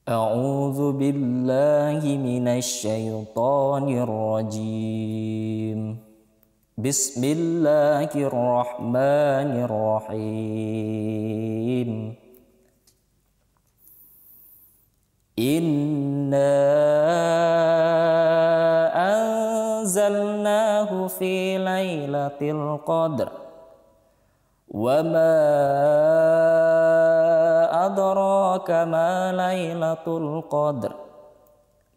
أعوذ بالله من الشيطان الرجيم بسم الله الرحمن الرحيم إنا أنزلناه في ليلة القدر وما أدراك ما ليلة القدر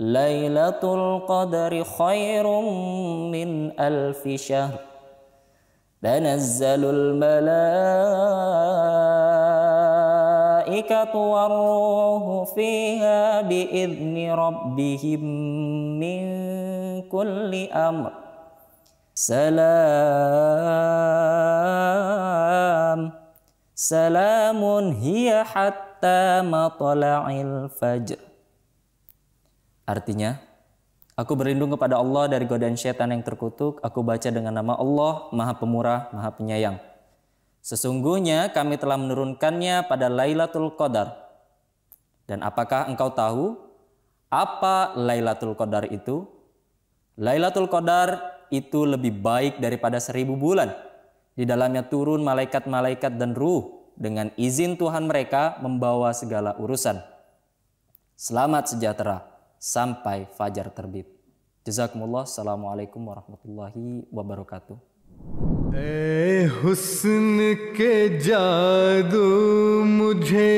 ليلة القدر خير من ألف شهر تنزل الملائكة والروح فيها بإذن ربهم من كل أمر Salamun hiya hatta matla'il fajr. Artinya, aku berlindung kepada Allah dari godaan syaitan yang terkutuk. Aku baca dengan nama Allah, Maha Pemurah, Maha Penyayang. Sesungguhnya kami telah menurunkannya pada Lailatul Qadar. Dan apakah engkau tahu apa Lailatul Qadar itu? Lailatul Qadar itu lebih baik daripada 1000 bulan. Di dalamnya turun malaikat-malaikat dan ruh dengan izin Tuhan mereka membawa segala urusan. Selamat sejahtera sampai fajar terbit. Jazakumullah. Assalamualaikum warahmatullahi wabarakatuh. हुस्न के जादू मुझे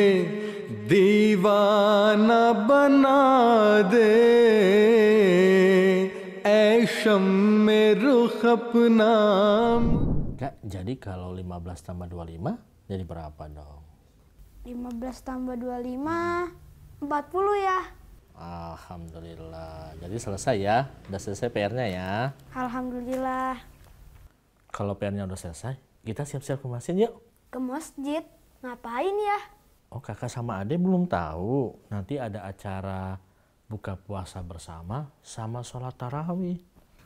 दीवाना बना दे ऐ शम्मे रुख अपना. Kak, jadi kalau 15 tambah 25 jadi berapa dong? 15 tambah 25, 40 ya. Alhamdulillah. Jadi selesai ya? Udah selesai PR-nya ya? Alhamdulillah. Kalau PR-nya udah selesai, kita siap-siap ke masjid yuk. Ke masjid? Ngapain ya? Oh, kakak sama adek belum tahu. Nanti ada acara buka puasa bersama sama sholat tarawih.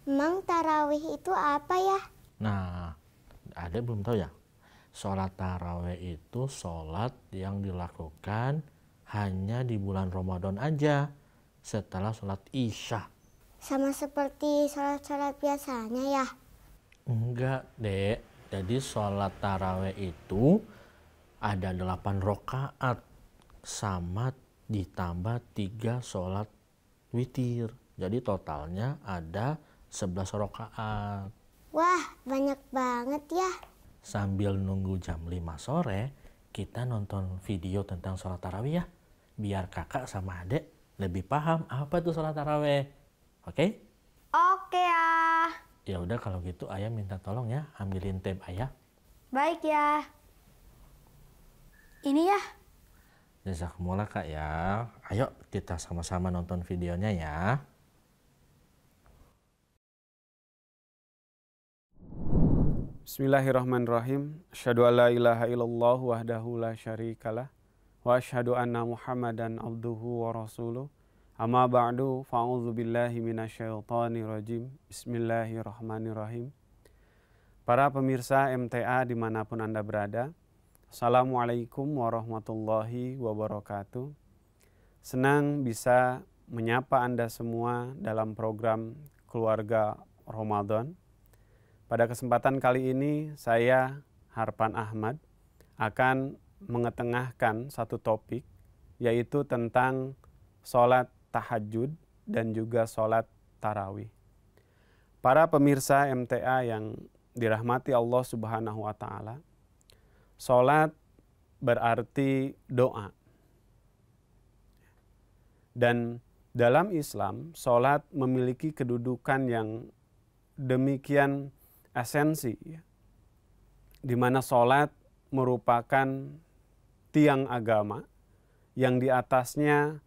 Emang tarawih itu apa ya? Nah, adek belum tahu ya? Sholat tarawih itu sholat yang dilakukan hanya di bulan Ramadan aja setelah sholat isya. Sama seperti sholat-sholat biasanya ya? Enggak, Dek. Jadi sholat tarawih itu ada 8 rakaat sama ditambah 3 sholat witir. Jadi totalnya ada 11 rakaat. Wah, banyak banget ya. Sambil nunggu jam 5 sore, kita nonton video tentang sholat tarawih ya. Biar kakak sama adek lebih paham apa tuh sholat tarawih. Oke? Oke ya. Ya udah kalau gitu ayah minta tolong ya ambilin tab ayah. Baik ya. Ini ya. Jazakumullah kak ya. Ayo kita sama-sama nonton videonya ya. Bismillahirrahmanirrahim. Asyhadu an la ilaha illallah wahdahu la syarikalah wa asyhadu anna Muhammadan abduhu wa rasuluh. Amma ba'du, fa'udzu billahi minasyaitonir rajim. Bismillahirrahmanirrahim. Para pemirsa MTA dimanapun Anda berada, Assalamualaikum warahmatullahi wabarakatuh. Senang bisa menyapa Anda semua dalam program Keluarga Ramadan. Pada kesempatan kali ini saya, Harpan Ahmad, akan mengetengahkan satu topik, yaitu tentang sholat tahajud dan juga sholat tarawih. Para pemirsa MTA yang dirahmati Allah Subhanahu wa Ta'ala, sholat berarti doa. Dan dalam Islam, sholat memiliki kedudukan yang demikian esensi, di mana sholat merupakan tiang agama yang di atasnya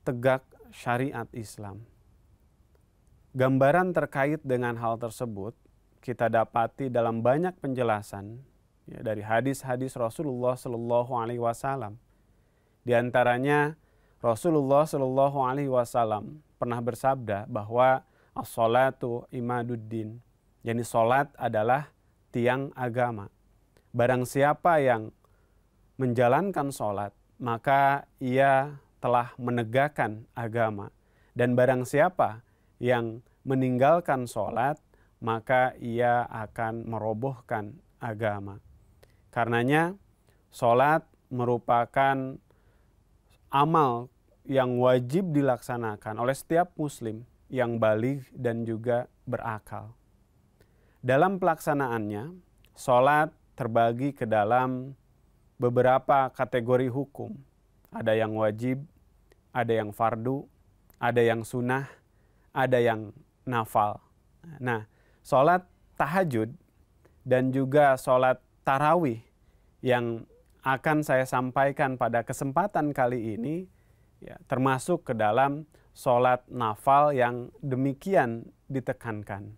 tegak syariat Islam. Gambaran terkait dengan hal tersebut kita dapati dalam banyak penjelasan ya, dari hadis-hadis Rasulullah Shallallahu Alaihi Wasallam. Di antaranya Rasulullah Shallallahu Alaihi Wasallam pernah bersabda bahwa as-salatu imaduddin, yakni sholat adalah tiang agama. Barang siapa yang menjalankan sholat, maka ia telah menegakkan agama. Dan barang siapa yang meninggalkan sholat, maka ia akan merobohkan agama. Karenanya sholat merupakan amal yang wajib dilaksanakan oleh setiap muslim yang baligh dan juga berakal. Dalam pelaksanaannya, sholat terbagi ke dalam beberapa kategori hukum. Ada yang wajib, ada yang fardu, ada yang sunnah, ada yang nafal. Nah, sholat tahajud dan juga sholat tarawih yang akan saya sampaikan pada kesempatan kali ini, ya, termasuk ke dalam sholat nafal yang demikian ditekankan.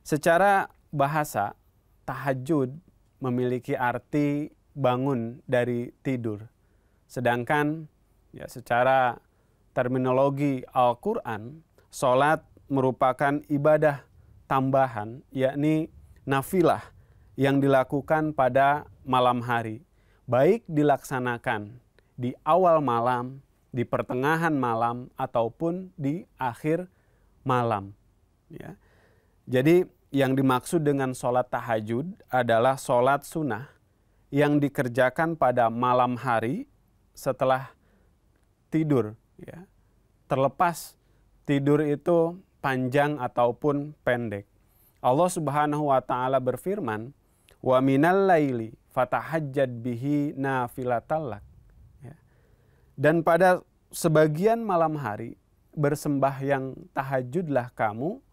Secara bahasa, tahajud memiliki arti bangun dari tidur. Sedangkan ya, secara terminologi Al-Quran, sholat merupakan ibadah tambahan, yakni nafilah yang dilakukan pada malam hari. Baik dilaksanakan di awal malam, di pertengahan malam, ataupun di akhir malam. Ya. Jadi yang dimaksud dengan sholat tahajud adalah sholat sunnah yang dikerjakan pada malam hari setelah tidur. Ya. Terlepas tidur itu panjang ataupun pendek. Allah Subhanahu wa Ta'ala berfirman, "Wa minal laili fatahajjad bihi nafilatallak." Ya. Dan pada sebagian malam hari bersembahyang tahajudlah kamu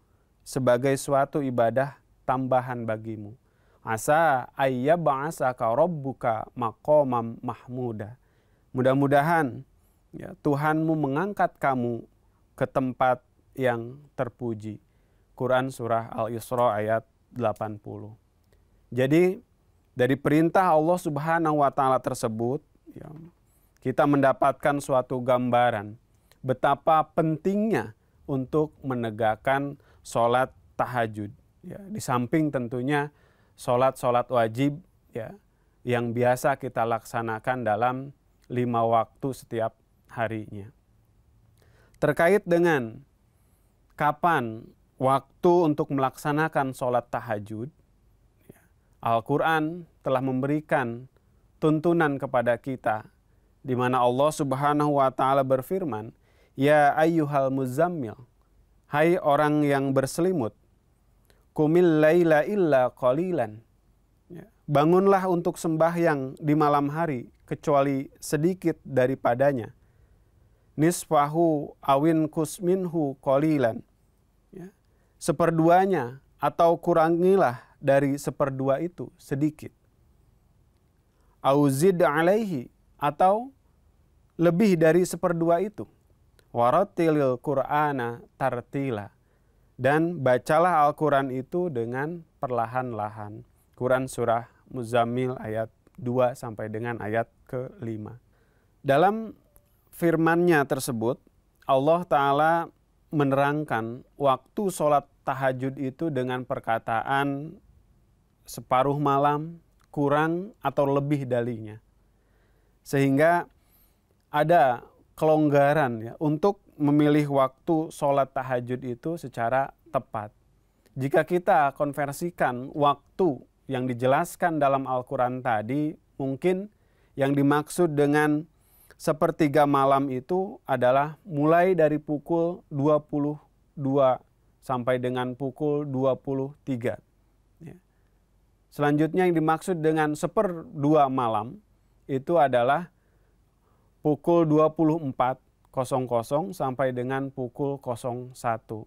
sebagai suatu ibadah tambahan bagimu. Asa ayyab'asaka rabbuka maqamam mahmuda. Mudah-mudahan ya, Tuhanmu mengangkat kamu ke tempat yang terpuji. Quran surah Al-Isra ayat 80. Jadi dari perintah Allah Subhanahu wa Ta'ala tersebut, ya, kita mendapatkan suatu gambaran betapa pentingnya untuk menegakkan sholat tahajud. Ya, di samping tentunya sholat-sholat wajib ya, yang biasa kita laksanakan dalam 5 waktu setiap harinya. Terkait dengan kapan waktu untuk melaksanakan sholat tahajud, ya, Al-Quran telah memberikan tuntunan kepada kita, di mana Allah Subhanahu wa Ta'ala berfirman, "Ya ayyuhal muzammil," hai orang yang berselimut, "Qumil laila illa qalilan." Ya, bangunlah untuk sembahyang di malam hari kecuali sedikit daripadanya. "Nisfahu awin kusminhu qalilan." Ya, seperduanya atau kurangilah dari seperdua itu sedikit. "Auzid alaihi," atau lebih dari seperdua itu. "Warattilil Qur'ana tartila." Dan bacalah Al-Quran itu dengan perlahan-lahan. Quran surah Muzammil ayat 2 sampai dengan ayat ke-5. Dalam firman-Nya tersebut, Allah Ta'ala menerangkan waktu sholat tahajud itu dengan perkataan separuh malam, kurang atau lebih darinya. Sehingga ada kelonggaran ya, untuk memilih waktu sholat tahajud itu secara tepat. Jika kita konversikan waktu yang dijelaskan dalam Al-Quran tadi, mungkin yang dimaksud dengan sepertiga malam itu adalah mulai dari pukul 22 sampai dengan pukul 23. Ya. Selanjutnya yang dimaksud dengan seperdua malam itu adalah pukul 24.00 sampai dengan pukul 01.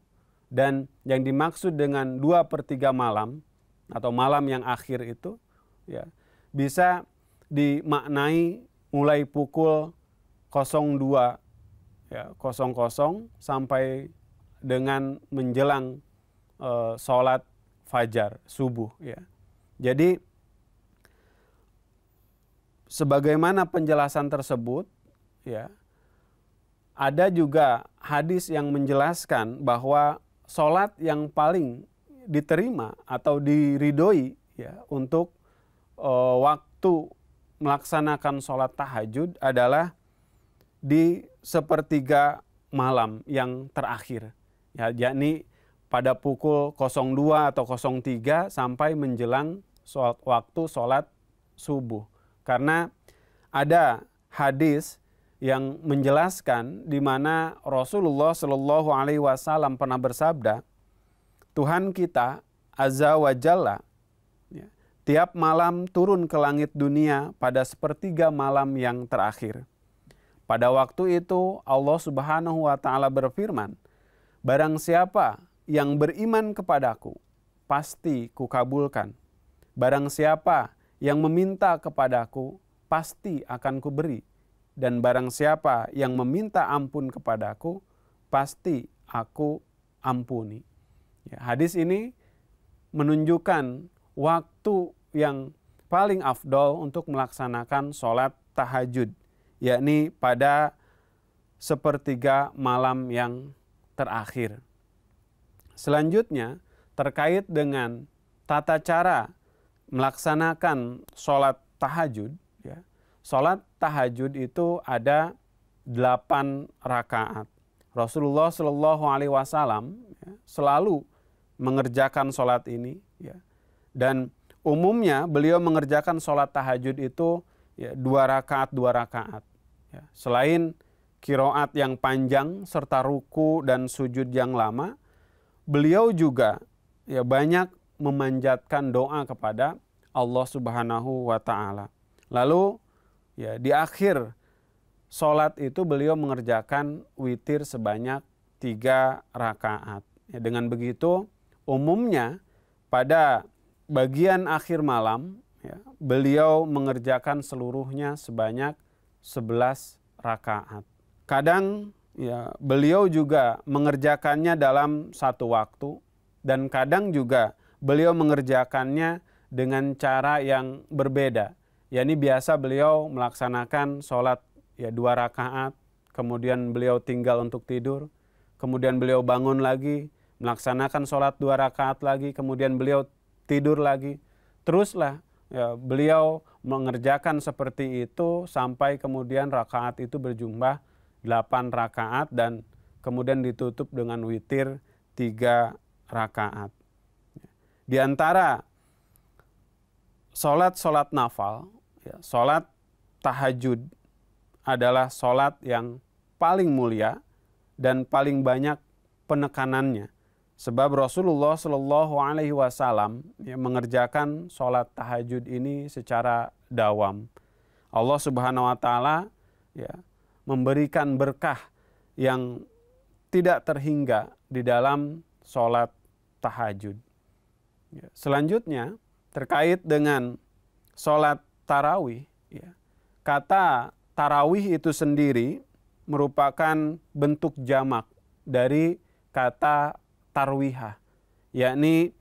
Dan yang dimaksud dengan 2/3 malam atau malam yang akhir itu ya, bisa dimaknai mulai pukul 02.00 sampai dengan menjelang sholat fajar subuh ya. Jadi sebagaimana penjelasan tersebut ya, ada juga hadis yang menjelaskan bahwa sholat yang paling diterima atau diridhoi ya, untuk waktu melaksanakan sholat tahajud adalah di sepertiga malam yang terakhir, ya, yakni pada pukul 02 atau 03 sampai menjelang waktu sholat subuh. Karena ada hadis yang menjelaskan di mana Rasulullah Shallallahu Alaihi Wasallam pernah bersabda, Tuhan kita Azza wa Jalla, ya, tiap malam turun ke langit dunia pada sepertiga malam yang terakhir. Pada waktu itu Allah Subhanahu wa Ta'ala berfirman, barang siapa yang beriman kepadaku, pasti kukabulkan. Barang siapa yang meminta kepadaku, pasti akan kuberi. Dan barang siapa yang meminta ampun kepadaku, pasti aku ampuni. Ya, hadis ini menunjukkan waktu yang paling afdol untuk melaksanakan sholat tahajud, yakni pada sepertiga malam yang terakhir. Selanjutnya, terkait dengan tata cara melaksanakan sholat tahajud, ya, sholat tahajud itu ada 8 rakaat. Rasulullah Shallallahu Alaihi Wasallam, ya, selalu mengerjakan sholat ini, ya, dan umumnya beliau mengerjakan sholat tahajud itu, ya, 2 rakaat 2 rakaat. Ya. Selain qiraat yang panjang serta ruku dan sujud yang lama, beliau juga, ya, banyak memanjatkan doa kepada Allah Subhanahu wa Ta'ala. Lalu, ya, di akhir sholat itu beliau mengerjakan witir sebanyak 3 rakaat. Ya, dengan begitu, umumnya pada bagian akhir malam, ya, beliau mengerjakan seluruhnya sebanyak 11 rakaat. Kadang, ya, beliau juga mengerjakannya dalam satu waktu, dan kadang juga beliau mengerjakannya dengan cara yang berbeda. yakni biasa beliau melaksanakan sholat, ya, 2 rakaat, kemudian beliau tinggal untuk tidur, kemudian beliau bangun lagi, melaksanakan sholat 2 rakaat lagi, kemudian beliau tidur lagi. Teruslah, ya, beliau mengerjakan seperti itu sampai kemudian rakaat itu berjumlah 8 rakaat dan kemudian ditutup dengan witir 3 rakaat. Di antara sholat-sholat nafal, ya, sholat tahajud adalah sholat yang paling mulia dan paling banyak penekanannya. Sebab Rasulullah Shallallahu Alaihi Wasallam, ya, mengerjakan sholat tahajud ini secara dawam. Allah Subhanahu Wa Taala, ya, memberikan berkah yang tidak terhingga di dalam sholat tahajud. Ya, selanjutnya terkait dengan sholat tarawih, ya, kata tarawih itu sendiri merupakan bentuk jamak dari kata tarwihah, yakni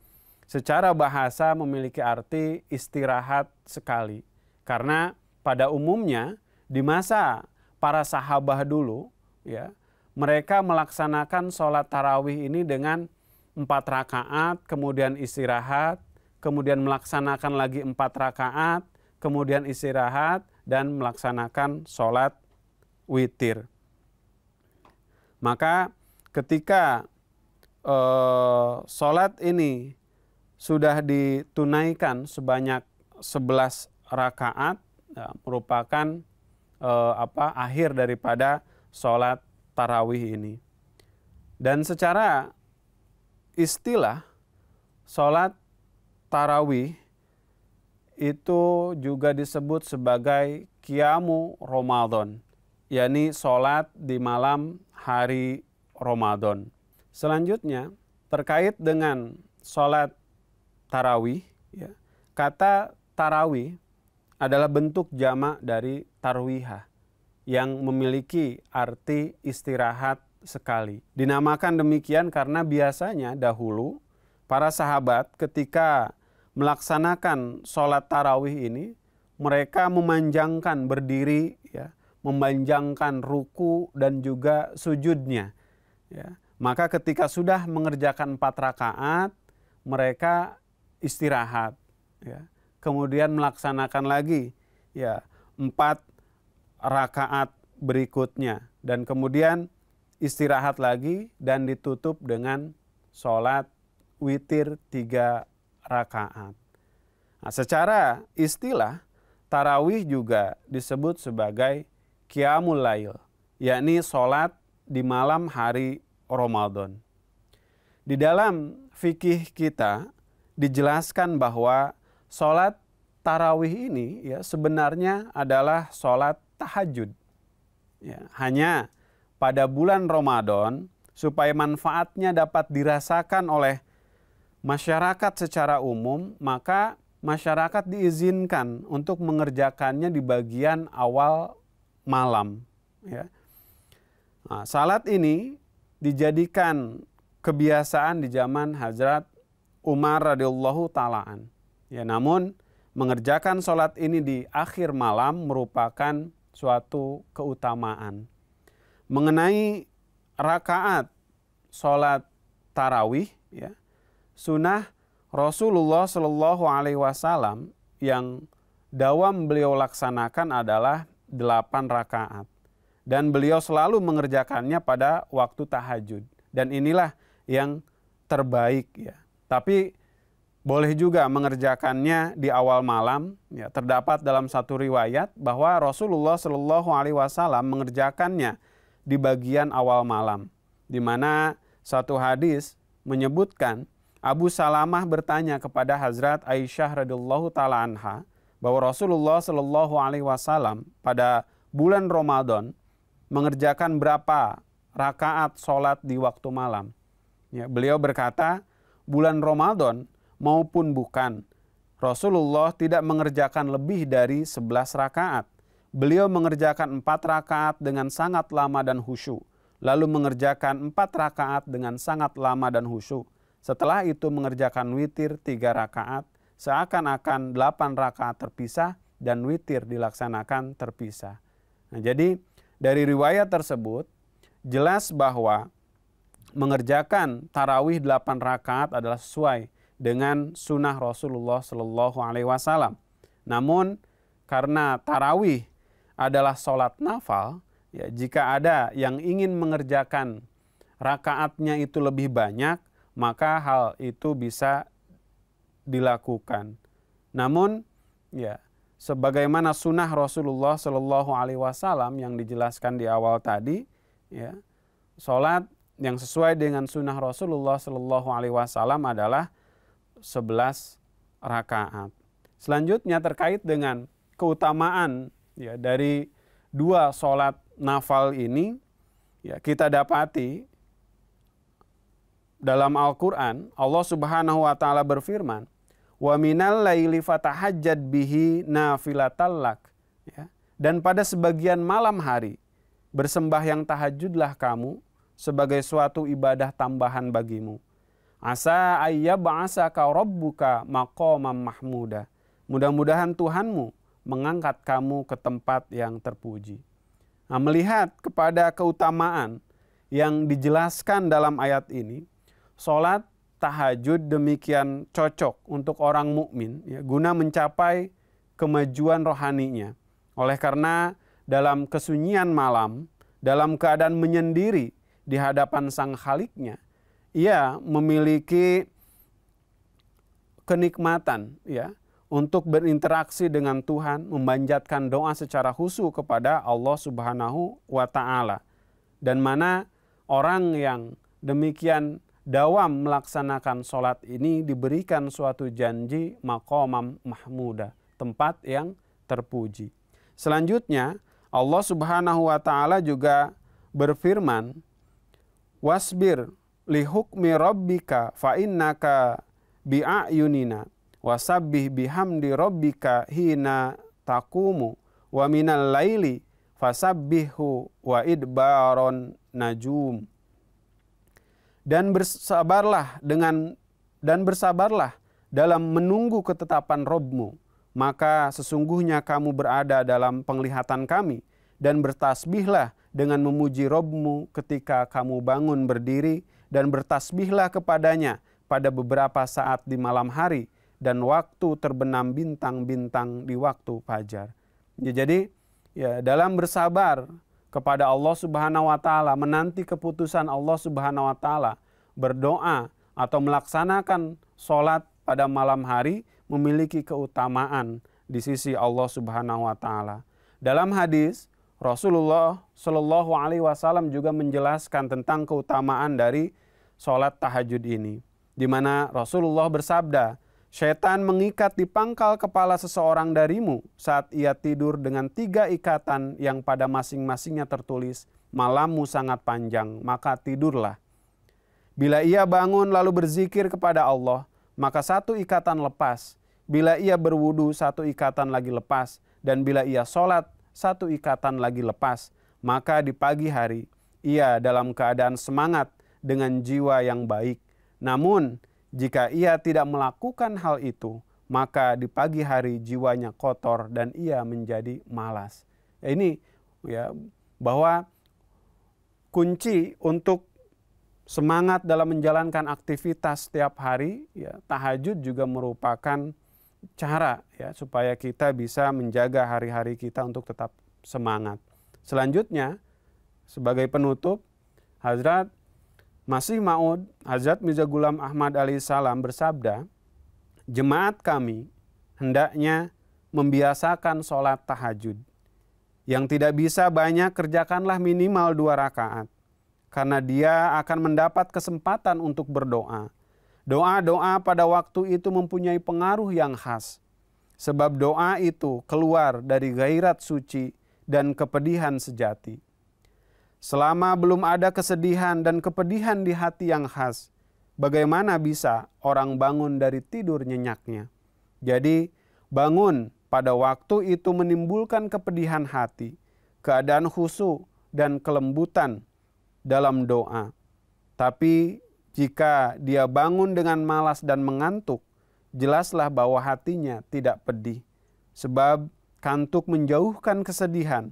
secara bahasa memiliki arti istirahat sekali. Karena pada umumnya di masa para sahabat dulu, ya, mereka melaksanakan sholat tarawih ini dengan 4 rakaat, kemudian istirahat, kemudian melaksanakan lagi 4 rakaat, kemudian istirahat, dan melaksanakan sholat witir. Maka ketika sholat ini sudah ditunaikan sebanyak 11 rakaat, ya, merupakan akhir daripada sholat tarawih ini. Dan secara istilah, sholat tarawih itu juga disebut sebagai qiyamu Ramadan, yakni sholat di malam hari Ramadan. Selanjutnya, terkait dengan sholat tarawih, ya, kata tarawih adalah bentuk jamak dari tarwihah yang memiliki arti istirahat sekali. Dinamakan demikian karena biasanya dahulu para sahabat ketika melaksanakan sholat tarawih ini, mereka memanjangkan berdiri, ya, memanjangkan ruku dan juga sujudnya. Ya. Maka ketika sudah mengerjakan 4 rakaat, mereka istirahat, ya. Kemudian melaksanakan lagi, ya, 4 rakaat berikutnya. Dan kemudian istirahat lagi dan ditutup dengan sholat witir 3 rakaat. Nah, secara istilah, tarawih juga disebut sebagai qiyamul lail, yakni sholat di malam hari Ramadan. Di dalam fikih kita dijelaskan bahwa sholat tarawih ini ya sebenarnya adalah sholat tahajud. Ya, hanya pada bulan Ramadan supaya manfaatnya dapat dirasakan oleh masyarakat secara umum, maka masyarakat diizinkan untuk mengerjakannya di bagian awal malam. Ya. Nah, salat ini dijadikan kebiasaan di zaman Hazrat Umar radhiyallahu taalaan. Ya, namun mengerjakan sholat ini di akhir malam merupakan suatu keutamaan. Mengenai rakaat sholat tarawih, ya, sunnah Rasulullah Shallallahu Alaihi Wasallam yang dawam beliau laksanakan adalah 8 rakaat. Dan beliau selalu mengerjakannya pada waktu tahajud. Dan inilah yang terbaik, ya. Tapi boleh juga mengerjakannya di awal malam. Ya, terdapat dalam satu riwayat bahwa Rasulullah Shallallahu Alaihi Wasallam mengerjakannya di bagian awal malam, di mana satu hadis menyebutkan Abu Salamah bertanya kepada Hazrat Aisyah radhiyallahu taala anha bahwa Rasulullah Shallallahu Alaihi Wasallam pada bulan Ramadan mengerjakan berapa rakaat sholat di waktu malam. Ya, beliau berkata, bulan Ramadan maupun bukan, Rasulullah tidak mengerjakan lebih dari 11 rakaat. Beliau mengerjakan 4 rakaat dengan sangat lama dan khusyuk. Lalu mengerjakan 4 rakaat dengan sangat lama dan khusyuk. Setelah itu mengerjakan witir 3 rakaat, seakan-akan 8 rakaat terpisah dan witir dilaksanakan terpisah. Nah, jadi dari riwayat tersebut jelas bahwa mengerjakan tarawih 8 rakaat adalah sesuai dengan sunnah Rasulullah Shallallahu Alaihi Wasallam. Namun karena tarawih adalah sholat nafal, ya, jika ada yang ingin mengerjakan rakaatnya itu lebih banyak, maka hal itu bisa dilakukan. Namun, ya, sebagaimana sunnah Rasulullah Shallallahu Alaihi Wasallam yang dijelaskan di awal tadi, ya, sholat yang sesuai dengan sunnah Rasulullah Shallallahu Alaihi Wasallam adalah 11 rakaat. Selanjutnya terkait dengan keutamaan, ya, dari 2 sholat nafal ini, ya, kita dapati dalam Al-Quran Allah Subhanahu Wa Taala berfirman, wa minal laili fatahajjad bihi nafilatal lak, ya, dan pada sebagian malam hari bersembahyang tahajudlah kamu sebagai suatu ibadah tambahan bagimu. Asa ayyab'asaka rabbuka maqaman mahmuda. Mudah-mudahan Tuhanmu mengangkat kamu ke tempat yang terpuji. Nah, melihat kepada keutamaan yang dijelaskan dalam ayat ini, sholat tahajud demikian cocok untuk orang mukmin, ya, guna mencapai kemajuan rohaninya. Oleh karena dalam kesunyian malam, dalam keadaan menyendiri di hadapan Sang Khaliknya, ia memiliki kenikmatan, ya, untuk berinteraksi dengan Tuhan, memanjatkan doa secara khusyuk kepada Allah Subhanahu wa Ta'ala. Dan mana orang yang demikian dawam melaksanakan sholat ini diberikan suatu janji maqamam mahmuda, tempat yang terpuji. Selanjutnya Allah Subhanahu wa Ta'ala juga berfirman, wasbir li hukmi rabbika fa innaka bi'ayunina wasabbih bihamdi rabbika hina taqumu wa minal laili fasabbihu wa idbaron najum. Dan bersabarlah dalam menunggu ketetapan Rabb-Mu, maka sesungguhnya kamu berada dalam penglihatan kami, dan bertasbihlah dengan memuji Rabb-Mu ketika kamu bangun berdiri, dan bertasbihlah kepadanya pada beberapa saat di malam hari dan waktu terbenam bintang-bintang di waktu fajar. Ya, jadi, ya, dalam bersabar kepada Allah Subhanahu wa taala, menanti keputusan Allah Subhanahu wa taala, berdoa atau melaksanakan sholat pada malam hari memiliki keutamaan di sisi Allah Subhanahu wa taala. Dalam hadis Rasulullah Shallallahu alaihi wasallam juga menjelaskan tentang keutamaan dari sholat tahajud ini, di mana Rasulullah bersabda, "Syaitan mengikat di pangkal kepala seseorang darimu saat ia tidur dengan 3 ikatan yang pada masing-masingnya tertulis, malammu sangat panjang, maka tidurlah. Bila ia bangun lalu berzikir kepada Allah, maka 1 ikatan lepas. Bila ia berwudu 1 ikatan lagi lepas. Dan bila ia sholat 1 ikatan lagi lepas. Maka di pagi hari ia dalam keadaan semangat dengan jiwa yang baik. Namun jika ia tidak melakukan hal itu, maka di pagi hari jiwanya kotor dan ia menjadi malas." Ini ya, bahwa kunci untuk semangat dalam menjalankan aktivitas setiap hari, ya, tahajud juga merupakan cara ya supaya kita bisa menjaga hari-hari kita untuk tetap semangat. Selanjutnya, sebagai penutup, Hazrat Masih Maud, Hazrat Mirza Ghulam Ahmad alaihissalam bersabda, "Jemaat kami hendaknya membiasakan sholat tahajud. Yang tidak bisa banyak, kerjakanlah minimal 2 rakaat. Karena dia akan mendapat kesempatan untuk berdoa. Doa-doa pada waktu itu mempunyai pengaruh yang khas. Sebab doa itu keluar dari gairat suci dan kepedihan sejati. Selama belum ada kesedihan dan kepedihan di hati yang khas, bagaimana bisa orang bangun dari tidur nyenyaknya? Jadi bangun pada waktu itu menimbulkan kepedihan hati, keadaan khusyuk dan kelembutan dalam doa. Tapi jika dia bangun dengan malas dan mengantuk, jelaslah bahwa hatinya tidak pedih. Sebab kantuk menjauhkan kesedihan.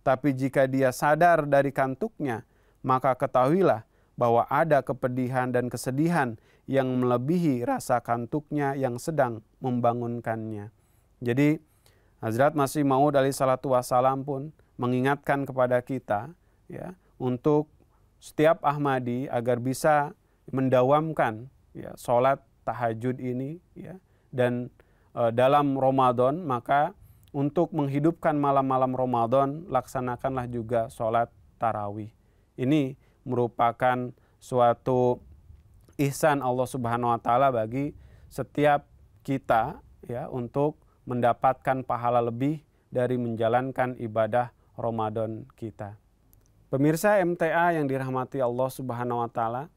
Tapi jika dia sadar dari kantuknya, maka ketahuilah bahwa ada kepedihan dan kesedihan yang melebihi rasa kantuknya yang sedang membangunkannya." Jadi Hazrat Masih Maud alaihissalatu wassalam pun mengingatkan kepada kita ya, untuk setiap Ahmadi agar bisa mendawamkan ya, sholat tahajud ini ya, dan dalam Ramadan, maka untuk menghidupkan malam-malam Ramadan, laksanakanlah juga sholat tarawih. Ini merupakan suatu ihsan Allah Subhanahu wa taala bagi setiap kita ya, untuk mendapatkan pahala lebih dari menjalankan ibadah Ramadan kita. Pemirsa MTA yang dirahmati Allah Subhanahu wa taala,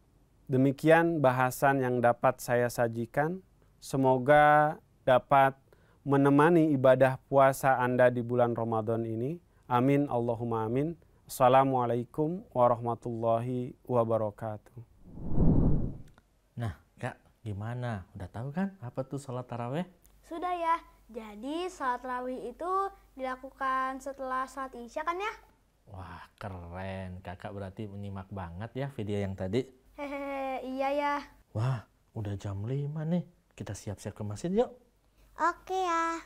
demikian bahasan yang dapat saya sajikan. Semoga dapat menemani ibadah puasa Anda di bulan Ramadan ini. Amin Allahumma amin. Assalamualaikum warahmatullahi wabarakatuh. Nah, Kak, gimana? Udah tahu kan apa tuh sholat taraweh? Sudah ya. Jadi salat tarawih itu dilakukan setelah salat Isya kan ya? Wah, keren. Kakak berarti menyimak banget ya video yang tadi. Hehehe, iya ya. Wah, udah jam 5 nih. Kita siap-siap ke masjid yuk. Oke ya.